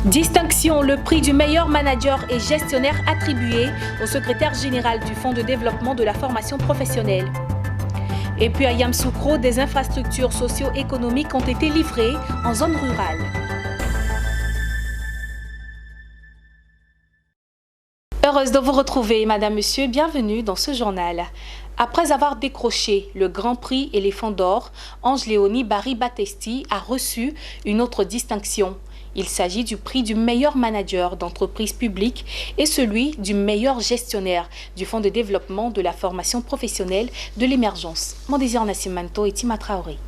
Distinction, le prix du meilleur manager et gestionnaire attribué au secrétaire général du Fonds de développement de la formation professionnelle. Et puis à Yamoussoukro, des infrastructures socio-économiques ont été livrées en zone rurale. Heureuse de vous retrouver, Madame, Monsieur, bienvenue dans ce journal. Après avoir décroché le Grand Prix Éléphant d'Or, Ange-Léonie Barry-Battesti a reçu une autre distinction. Il s'agit du prix du meilleur manager d'entreprise publique et celui du meilleur gestionnaire du Fonds de développement de la formation professionnelle de l'émergence. Mon désir Nassim Manto et Tima Traoré.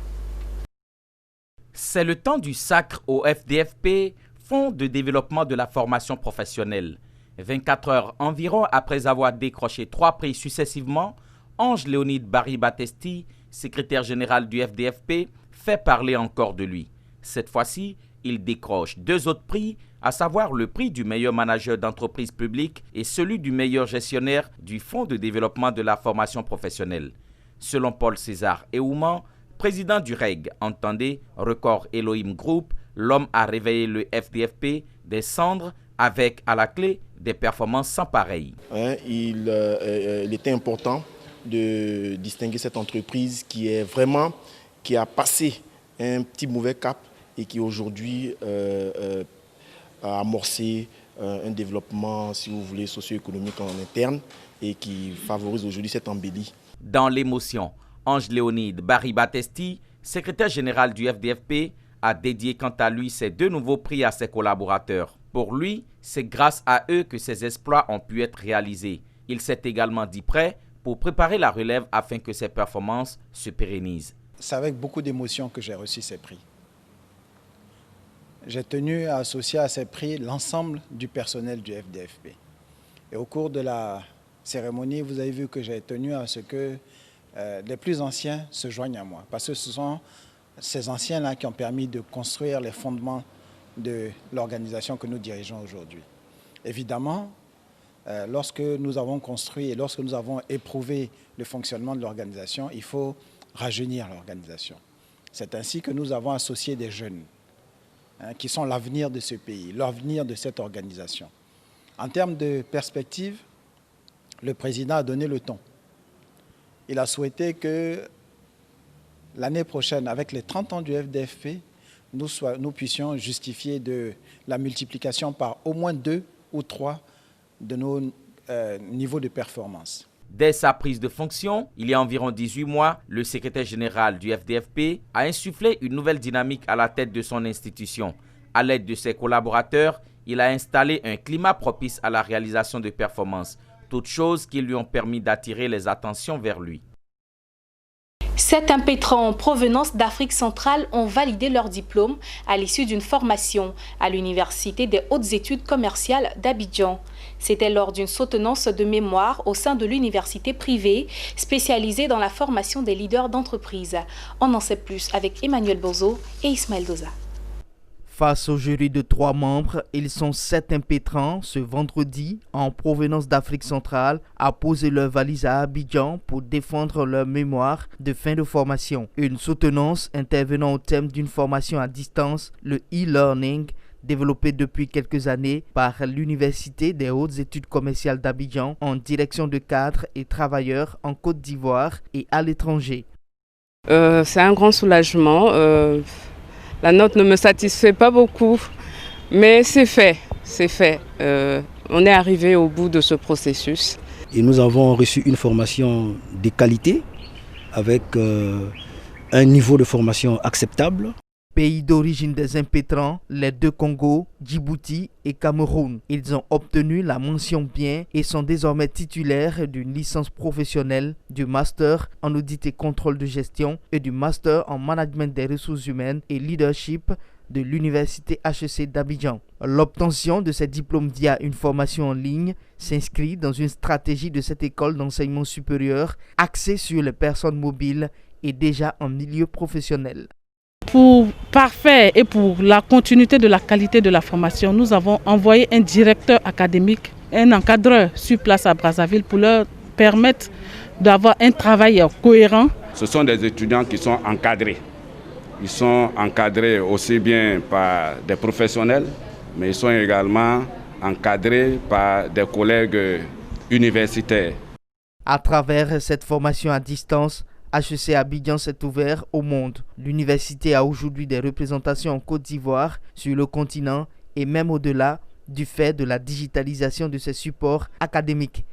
C'est le temps du sacre au FDFP, Fonds de développement de la formation professionnelle. 24 heures environ après avoir décroché 3 prix successivement, Ange-Léonie Barry-Battesti, secrétaire général du FDFP, fait parler encore de lui. Cette fois-ci, il décroche 2 autres prix, à savoir le prix du meilleur manager d'entreprise publique et celui du meilleur gestionnaire du Fonds de développement de la formation professionnelle. Selon Paul César Eouman, président du REG, entendez Record Elohim Group, l'homme a réveillé le FDFP des cendres avec à la clé des performances sans pareil. Il était important de distinguer cette entreprise qui a passé un petit mauvais cap et qui aujourd'hui a amorcé un développement, si vous voulez, socio-économique en interne et qui favorise aujourd'hui cette embellie. Dans l'émotion, Ange-Léonie Barry-Battesti, secrétaire général du FDFP, a dédié quant à lui ces 2 nouveaux prix à ses collaborateurs. Pour lui, c'est grâce à eux que ces exploits ont pu être réalisés. Il s'est également dit prêt pour préparer la relève afin que ses performances se pérennisent. C'est avec beaucoup d'émotion que j'ai reçu ces prix. J'ai tenu à associer à ces prix l'ensemble du personnel du FDFP. Et au cours de la cérémonie, vous avez vu que j'ai tenu à ce que les plus anciens se joignent à moi. Parce que ce sont ces anciens-là qui ont permis de construire les fondements de l'organisation que nous dirigeons aujourd'hui. Évidemment, lorsque nous avons construit et lorsque nous avons éprouvé le fonctionnement de l'organisation, il faut rajeunir l'organisation. C'est ainsi que nous avons associé des jeunes qui sont l'avenir de ce pays, l'avenir de cette organisation. En termes de perspective, le président a donné le ton. Il a souhaité que l'année prochaine, avec les 30 ans du FDFP, nous puissions justifier de la multiplication par au moins 2 ou 3 de nos niveaux de performance. Dès sa prise de fonction, il y a environ 18 mois, le secrétaire général du FDFP a insufflé une nouvelle dynamique à la tête de son institution. À l'aide de ses collaborateurs, il a installé un climat propice à la réalisation de performances, toutes choses qui lui ont permis d'attirer les attentions vers lui. 7 impétrants en provenance d'Afrique centrale ont validé leur diplôme à l'issue d'une formation à l'Université des hautes études commerciales d'Abidjan. C'était lors d'une soutenance de mémoire au sein de l'université privée spécialisée dans la formation des leaders d'entreprise. On en sait plus avec Emmanuel Bozo et Ismaël Doza. Face au jury de 3 membres, ils sont 7 impétrants ce vendredi en provenance d'Afrique centrale à poser leur valise à Abidjan pour défendre leur mémoire de fin de formation. Une soutenance intervenant au thème d'une formation à distance, le e-learning, développé depuis quelques années par l'Université des hautes études commerciales d'Abidjan en direction de cadres et travailleurs en Côte d'Ivoire et à l'étranger. C'est un grand soulagement. La note ne me satisfait pas beaucoup, mais c'est fait. On est arrivé au bout de ce processus. Et nous avons reçu une formation de qualité avec un niveau de formation acceptable. Pays d'origine des impétrants, les 2 Congos, Djibouti et Cameroun. Ils ont obtenu la mention bien et sont désormais titulaires d'une licence professionnelle, du master en audit et contrôle de gestion et du master en management des ressources humaines et leadership de l'université HEC d'Abidjan. L'obtention de ces diplômes via une formation en ligne s'inscrit dans une stratégie de cette école d'enseignement supérieur axée sur les personnes mobiles et déjà en milieu professionnel. Pour parfaire et pour la continuité de la qualité de la formation, nous avons envoyé un directeur académique, un encadreur sur place à Brazzaville pour leur permettre d'avoir un travail cohérent. Ce sont des étudiants qui sont encadrés. Ils sont encadrés aussi bien par des professionnels mais ils sont également encadrés par des collègues universitaires. À travers cette formation à distance, HEC Abidjan s'est ouvert au monde. L'université a aujourd'hui des représentations en Côte d'Ivoire, sur le continent et même au-delà du fait de la digitalisation de ses supports académiques.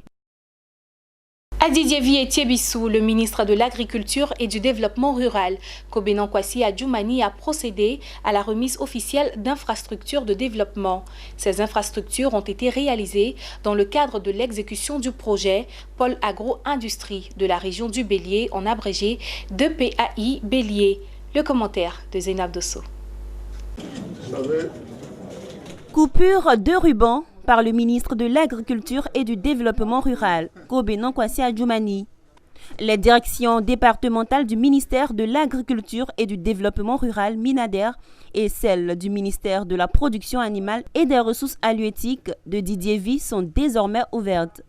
Adidievi Etiebissou, le ministre de l'Agriculture et du Développement rural, Kobenan Kwasi Adjoumani a procédé à la remise officielle d'infrastructures de développement. Ces infrastructures ont été réalisées dans le cadre de l'exécution du projet Pôle Agro-Industrie de la région du Bélier, en abrégé de PAI Bélier. Le commentaire de Zainab Dosso. Coupure de ruban par le ministre de l'Agriculture et du Développement rural, Kobenan Kwasi Adjoumani. Les directions départementales du ministère de l'Agriculture et du Développement rural, MINADER, et celles du ministère de la Production animale et des ressources halieutiques de Didievi sont désormais ouvertes.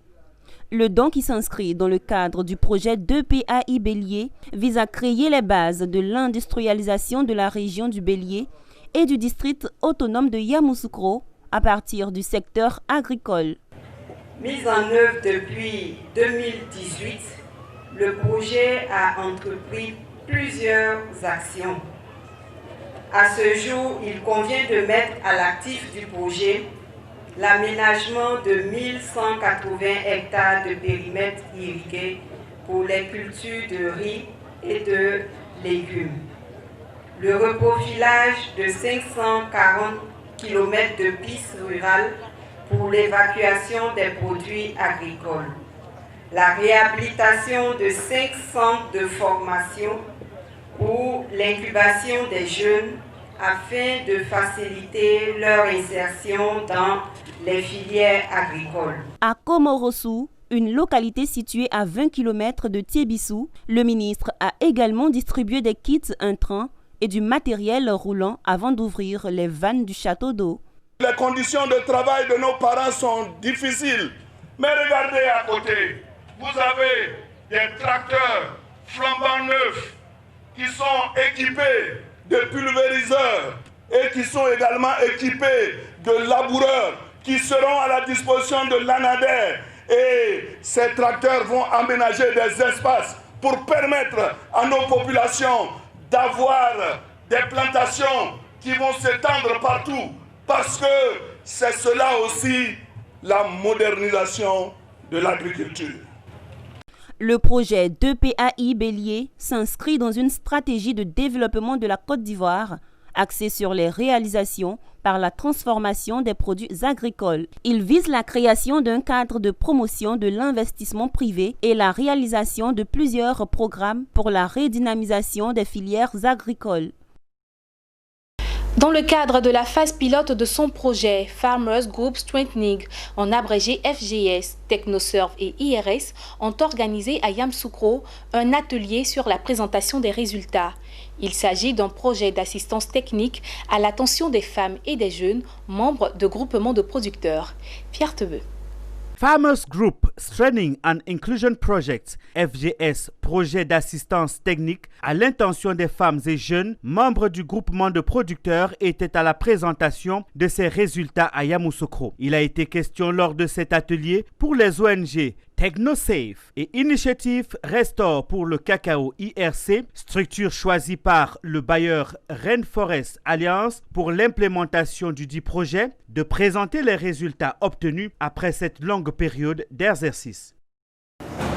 Le don qui s'inscrit dans le cadre du projet 2PAI Bélier vise à créer les bases de l'industrialisation de la région du Bélier et du district autonome de Yamoussoukro, à partir du secteur agricole. Mis en œuvre depuis 2018, le projet a entrepris plusieurs actions. À ce jour, il convient de mettre à l'actif du projet l'aménagement de 1180 hectares de périmètre irrigué pour les cultures de riz et de légumes, le reprofilage de 540 km de pistes rurales pour l'évacuation des produits agricoles, la réhabilitation de 5 centres de formation pour l'incubation des jeunes afin de faciliter leur insertion dans les filières agricoles. À Komorossou, une localité située à 20 km de Tiebissou, le ministre a également distribué des kits intrants et du matériel roulant avant d'ouvrir les vannes du château d'eau. Les conditions de travail de nos parents sont difficiles. Mais regardez à côté, vous avez des tracteurs flambant neufs qui sont équipés de pulvériseurs et qui sont également équipés de laboureurs qui seront à la disposition de l'ANADER. Et ces tracteurs vont aménager des espaces pour permettre à nos populations d'avoir des plantations qui vont s'étendre partout, parce que c'est cela aussi la modernisation de l'agriculture. Le projet 2PAI Bélier s'inscrit dans une stratégie de développement de la Côte d'Ivoire axée sur les réalisations par la transformation des produits agricoles. Il vise la création d'un cadre de promotion de l'investissement privé et la réalisation de plusieurs programmes pour la redynamisation des filières agricoles. Dans le cadre de la phase pilote de son projet, Farmers Group Strengthening, en abrégé FGS, TechnoServe et IRS, ont organisé à Yamoussoukro un atelier sur la présentation des résultats. Il s'agit d'un projet d'assistance technique à l'attention des femmes et des jeunes membres de groupements de producteurs. Pierre Tebeu. Farmers Group Strengthening and Inclusion Project, FGS, projet d'assistance technique à l'intention des femmes et jeunes membres du groupement de producteurs, était à la présentation de ses résultats à Yamoussoukro. Il a été question lors de cet atelier pour les ONG TechnoSafe et Initiative Restore pour le cacao IRC, structure choisie par le bailleur Rainforest Alliance pour l'implémentation du dit projet, de présenter les résultats obtenus après cette longue période d'exercice.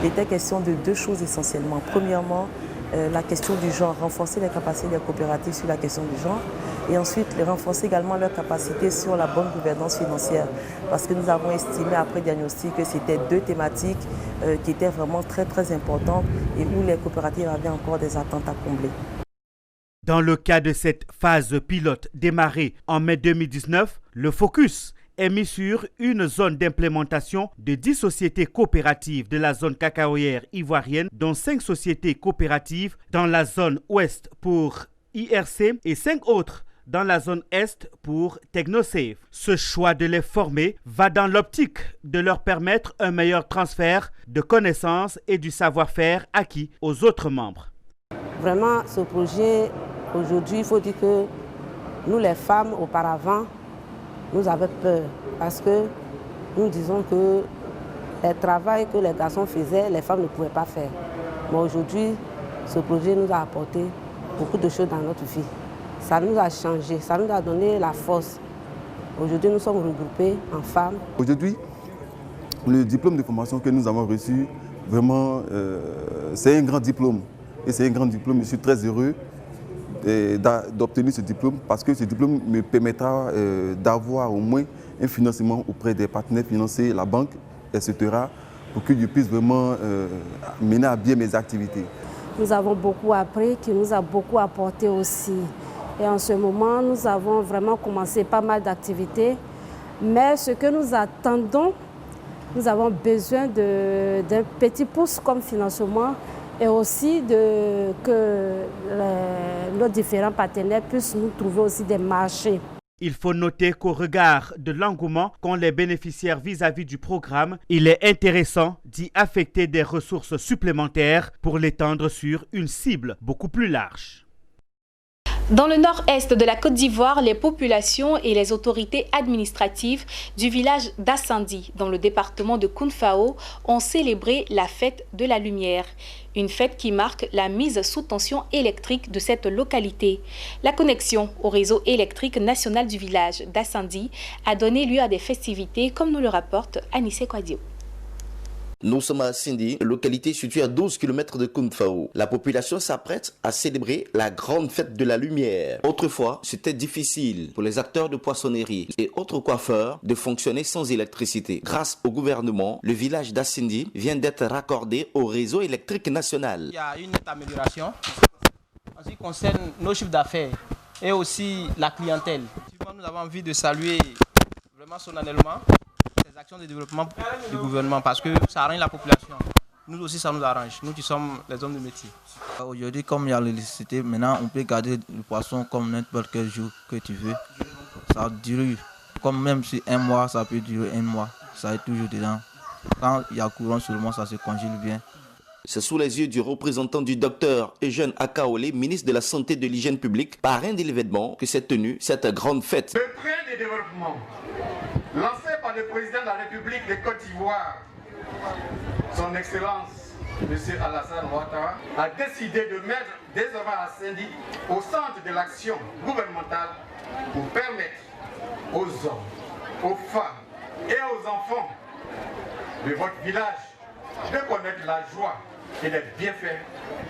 Il était question de deux choses essentiellement. Premièrement, la question du genre, renforcer les capacités des coopératives sur la question du genre, et ensuite renforcer également leurs capacités sur la bonne gouvernance financière, parce que nous avons estimé après diagnostic que c'était deux thématiques qui étaient vraiment très importantes et où les coopératives avaient encore des attentes à combler. Dans le cas de cette phase pilote démarrée en mai 2019, le focus est mis sur une zone d'implémentation de 10 sociétés coopératives de la zone cacaoyère ivoirienne, dont 5 sociétés coopératives dans la zone ouest pour IRC et 5 autres dans la zone est pour TechnoSafe. Ce choix de les former va dans l'optique de leur permettre un meilleur transfert de connaissances et du savoir-faire acquis aux autres membres. Vraiment, ce projet, aujourd'hui, il faut dire que nous, les femmes, auparavant, nous avait peur parce que nous disons que le travail que les garçons faisaient, les femmes ne pouvaient pas faire. Mais aujourd'hui, ce projet nous a apporté beaucoup de choses dans notre vie. Ça nous a changé, ça nous a donné la force. Aujourd'hui, nous sommes regroupés en femmes. Aujourd'hui, le diplôme de formation que nous avons reçu, vraiment, c'est un grand diplôme. Et c'est un grand diplôme. Je suis très heureux d'obtenir ce diplôme parce que ce diplôme me permettra d'avoir au moins un financement auprès des partenaires financiers, la banque, etc., pour que je puisse vraiment mener à bien mes activités. Nous avons beaucoup appris, qui nous a beaucoup apporté aussi. Et en ce moment, nous avons vraiment commencé pas mal d'activités. Mais ce que nous attendons, nous avons besoin d'un petit pouce comme financement et aussi que nos différents partenaires puissent nous trouver aussi des marchés. Il faut noter qu'au regard de l'engouement qu'ont les bénéficiaires vis-à-vis du programme, il est intéressant d'y affecter des ressources supplémentaires pour l'étendre sur une cible beaucoup plus large. Dans le nord-est de la Côte d'Ivoire, les populations et les autorités administratives du village d'Assandi, dans le département de Kounfao, ont célébré la fête de la lumière. Une fête qui marque la mise sous tension électrique de cette localité. La connexion au réseau électrique national du village d'Assandi a donné lieu à des festivités, comme nous le rapporte Anissé Kouadio. Nous sommes à Sindi, localité située à 12 km de Kounfao. La population s'apprête à célébrer la grande fête de la lumière. Autrefois, c'était difficile pour les acteurs de poissonnerie et autres coiffeurs de fonctionner sans électricité. Grâce au gouvernement, le village d'Assindi vient d'être raccordé au réseau électrique national. Il y a une nette amélioration en ce qui concerne nos chiffres d'affaires et aussi la clientèle. Nous avons envie de saluer vraiment solennellement les actions de développement du gouvernement parce que ça arrange la population. Nous aussi, ça nous arrange, nous qui sommes les hommes de métier. Aujourd'hui, comme il y a l'électricité, maintenant on peut garder le poisson comme n'importe quel jour que tu veux. Ça dure, comme même si un mois, ça peut durer un mois. Ça est toujours dedans. Quand il y a courant seulement, ça se congèle bien. C'est sous les yeux du représentant du docteur Eugène Akaolé, ministre de la Santé et de l'Hygiène publique, parrain de l'événement, que s'est tenue cette grande fête. Le train de développement lancé par le président de la République de Côte d'Ivoire, son Excellence, M. Alassane Ouattara, a décidé de mettre désormais Assindi au centre de l'action gouvernementale pour permettre aux hommes, aux femmes et aux enfants de votre village de connaître la joie et les bienfaits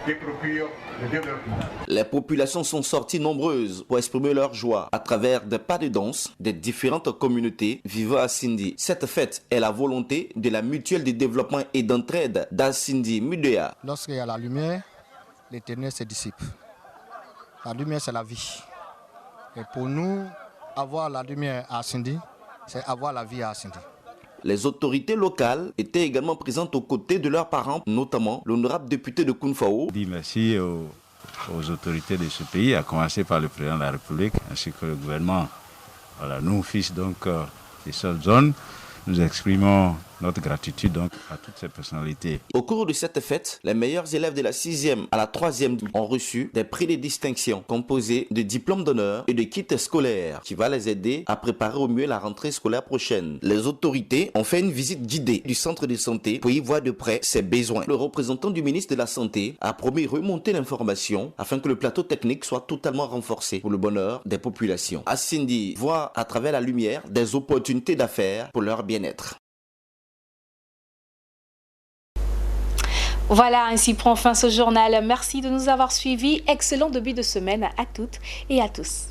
qui procurent le développement. Les populations sont sorties nombreuses pour exprimer leur joie à travers des pas de danse des différentes communautés vivant à Sindi. Cette fête est la volonté de la mutuelle de développement et d'entraide d'Assindi Mudea. Lorsqu'il y a la lumière, les ténèbres se dissipent. La lumière, c'est la vie. Et pour nous, avoir la lumière à Sindi, c'est avoir la vie à Sindi. Les autorités locales étaient également présentes aux côtés de leurs parents, notamment l'honorable député de Kounfao. Je dis merci aux autorités de ce pays, à commencer par le président de la République, ainsi que le gouvernement. Voilà, nous, fils donc, des seules zones, nous exprimons notre gratitude donc à toutes ces personnalités. Au cours de cette fête, les meilleurs élèves de la 6e à la 3e ont reçu des prix de distinction composés de diplômes d'honneur et de kits scolaires qui va les aider à préparer au mieux la rentrée scolaire prochaine. Les autorités ont fait une visite guidée du centre de santé pour y voir de près ses besoins. Le représentant du ministre de la Santé a promis remonter l'information afin que le plateau technique soit totalement renforcé pour le bonheur des populations. Assindi voit à travers la lumière des opportunités d'affaires pour leur bien-être. Voilà, ainsi prend fin ce journal. Merci de nous avoir suivis. Excellent début de semaine à toutes et à tous.